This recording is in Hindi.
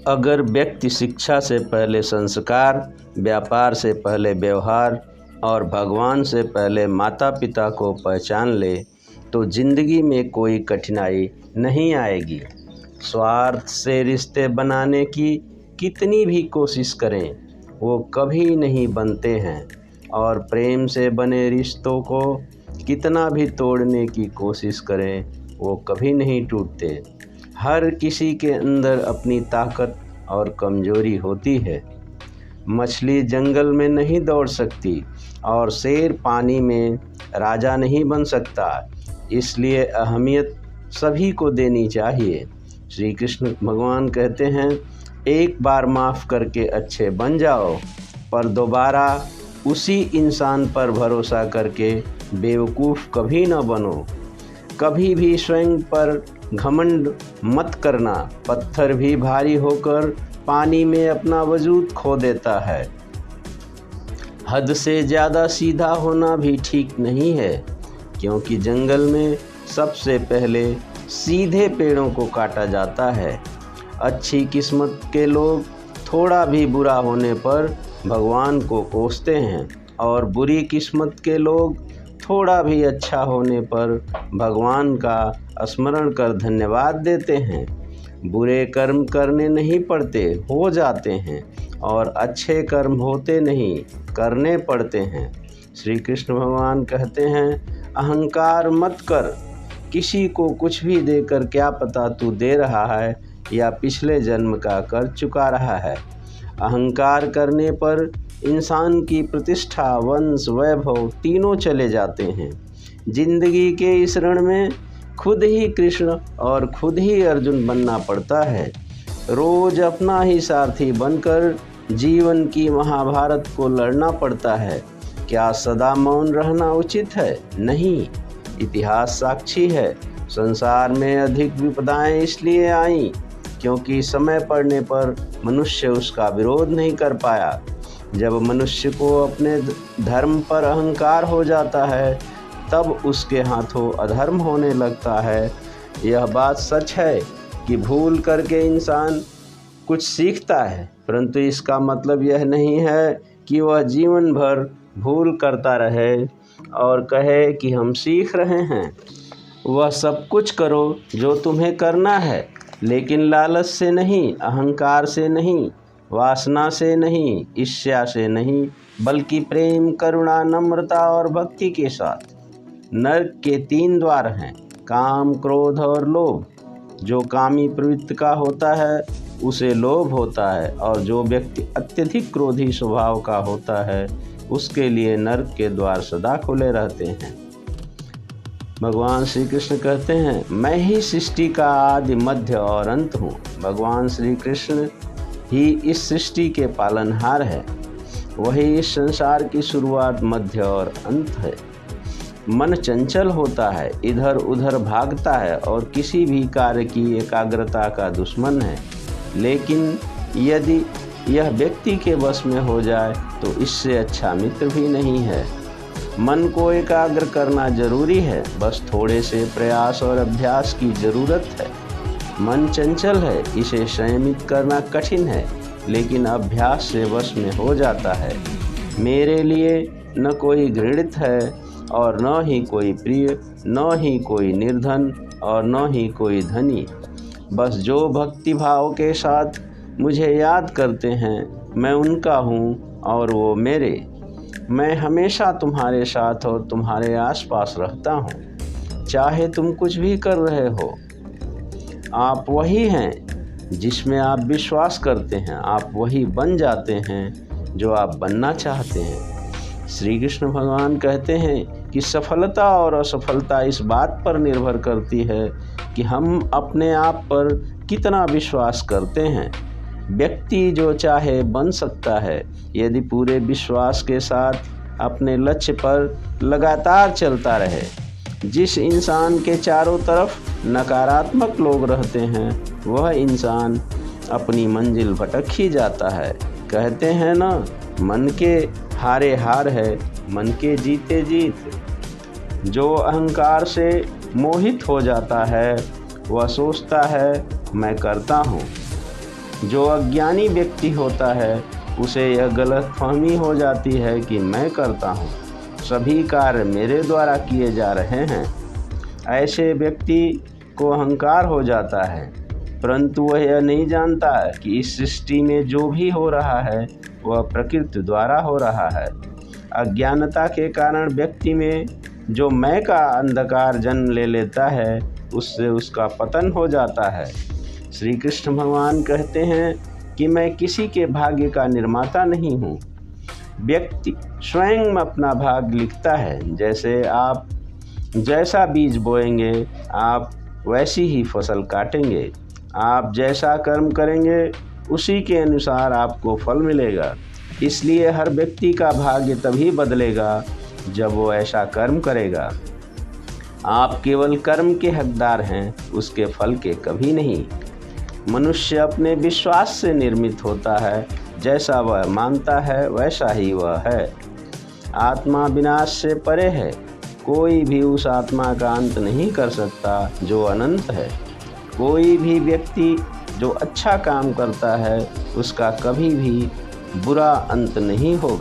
अगर व्यक्ति शिक्षा से पहले संस्कार, व्यापार से पहले व्यवहार और भगवान से पहले माता पिता को पहचान ले तो जिंदगी में कोई कठिनाई नहीं आएगी। स्वार्थ से रिश्ते बनाने की कितनी भी कोशिश करें वो कभी नहीं बनते हैं, और प्रेम से बने रिश्तों को कितना भी तोड़ने की कोशिश करें वो कभी नहीं टूटते। हर किसी के अंदर अपनी ताकत और कमजोरी होती है। मछली जंगल में नहीं दौड़ सकती और शेर पानी में राजा नहीं बन सकता, इसलिए अहमियत सभी को देनी चाहिए। श्री कृष्ण भगवान कहते हैं, एक बार माफ़ करके अच्छे बन जाओ, पर दोबारा उसी इंसान पर भरोसा करके बेवकूफ़ कभी न बनो। कभी भी स्वयं पर घमंड मत करना, पत्थर भी भारी होकर पानी में अपना वजूद खो देता है। हद से ज़्यादा सीधा होना भी ठीक नहीं है, क्योंकि जंगल में सबसे पहले सीधे पेड़ों को काटा जाता है। अच्छी किस्मत के लोग थोड़ा भी बुरा होने पर भगवान को कोसते हैं, और बुरी किस्मत के लोग थोड़ा भी अच्छा होने पर भगवान का स्मरण कर धन्यवाद देते हैं। बुरे कर्म करने नहीं पड़ते, हो जाते हैं, और अच्छे कर्म होते नहीं, करने पड़ते हैं। श्री कृष्ण भगवान कहते हैं, अहंकार मत कर। किसी को कुछ भी देकर क्या पता तू दे रहा है या पिछले जन्म का कर चुका रहा है। अहंकार करने पर इंसान की प्रतिष्ठा, वंश, वैभव तीनों चले जाते हैं। जिंदगी के इस रण में खुद ही कृष्ण और खुद ही अर्जुन बनना पड़ता है। रोज अपना ही सारथी बनकर जीवन की महाभारत को लड़ना पड़ता है। क्या सदा मौन रहना उचित है? नहीं। इतिहास साक्षी है, संसार में अधिक विपदाएं इसलिए आईं क्योंकि समय पड़ने पर मनुष्य उसका विरोध नहीं कर पाया। जब मनुष्य को अपने धर्म पर अहंकार हो जाता है तब उसके हाथों अधर्म होने लगता है। यह बात सच है कि भूल करके इंसान कुछ सीखता है, परंतु इसका मतलब यह नहीं है कि वह जीवन भर भूल करता रहे और कहे कि हम सीख रहे हैं। वह सब कुछ करो जो तुम्हें करना है, लेकिन लालच से नहीं, अहंकार से नहीं, वासना से नहीं, ईर्ष्या से नहीं, बल्कि प्रेम, करुणा, नम्रता और भक्ति के साथ। नरक के 3 द्वार हैं, काम, क्रोध और लोभ। जो कामी प्रवृत्ति का होता है उसे लोभ होता है, और जो व्यक्ति अत्यधिक क्रोधी स्वभाव का होता है उसके लिए नरक के द्वार सदा खुले रहते हैं। भगवान श्री कृष्ण कहते हैं, मैं ही सृष्टि का आदि, मध्य और अंत हूँ। भगवान श्री कृष्ण ही इस सृष्टि के पालनहार है। वही इस संसार की शुरुआत, मध्य और अंत है। मन चंचल होता है, इधर उधर भागता है और किसी भी कार्य की एकाग्रता का दुश्मन है, लेकिन यदि यह व्यक्ति के वश में हो जाए तो इससे अच्छा मित्र भी नहीं है। मन को एकाग्र करना जरूरी है, बस थोड़े से प्रयास और अभ्यास की ज़रूरत है। मन चंचल है, इसे संयमित करना कठिन है, लेकिन अभ्यास से वश में हो जाता है। मेरे लिए न कोई घृणित है और न ही कोई प्रिय, न ही कोई निर्धन और न ही कोई धनी। बस जो भक्ति भाव के साथ मुझे याद करते हैं, मैं उनका हूँ और वो मेरे। मैं हमेशा तुम्हारे साथ और तुम्हारे आसपास रहता हूँ, चाहे तुम कुछ भी कर रहे हो। आप वही हैं जिसमें आप विश्वास करते हैं, आप वही बन जाते हैं जो आप बनना चाहते हैं। श्री कृष्ण भगवान कहते हैं कि सफलता और असफलता इस बात पर निर्भर करती है कि हम अपने आप पर कितना विश्वास करते हैं। व्यक्ति जो चाहे बन सकता है यदि पूरे विश्वास के साथ अपने लक्ष्य पर लगातार चलता रहे। जिस इंसान के चारों तरफ नकारात्मक लोग रहते हैं वह इंसान अपनी मंजिल भटक ही जाता है। कहते हैं ना, मन के हारे हार है, मन के जीते जीत। जो अहंकार से मोहित हो जाता है वह सोचता है मैं करता हूँ, जो अज्ञानी व्यक्ति होता है उसे यह गलतफहमी हो जाती है कि मैं करता हूँ, सभी कार्य मेरे द्वारा किए जा रहे हैं। ऐसे व्यक्ति को अहंकार हो जाता है, परंतु वह यह नहीं जानता कि इस सृष्टि में जो भी हो रहा है वह प्रकृति द्वारा हो रहा है। अज्ञानता के कारण व्यक्ति में जो मैं का अंधकार जन्म ले लेता है, उससे उसका पतन हो जाता है। श्री कृष्ण भगवान कहते हैं कि मैं किसी के भाग्य का निर्माता नहीं हूँ। व्यक्ति स्वयं अपना भाग्य लिखता है। जैसे आप जैसा बीज बोएंगे आप वैसी ही फसल काटेंगे। आप जैसा कर्म करेंगे उसी के अनुसार आपको फल मिलेगा। इसलिए हर व्यक्ति का भाग्य तभी बदलेगा जब वो ऐसा कर्म करेगा। आप केवल कर्म के हकदार हैं, उसके फल के कभी नहीं। मनुष्य अपने विश्वास से निर्मित होता है, जैसा वह मानता है वैसा ही वह है। आत्मा विनाश से परे है, कोई भी उस आत्मा का अंत नहीं कर सकता जो अनंत है। कोई भी व्यक्ति जो अच्छा काम करता है उसका कभी भी बुरा अंत नहीं होगा।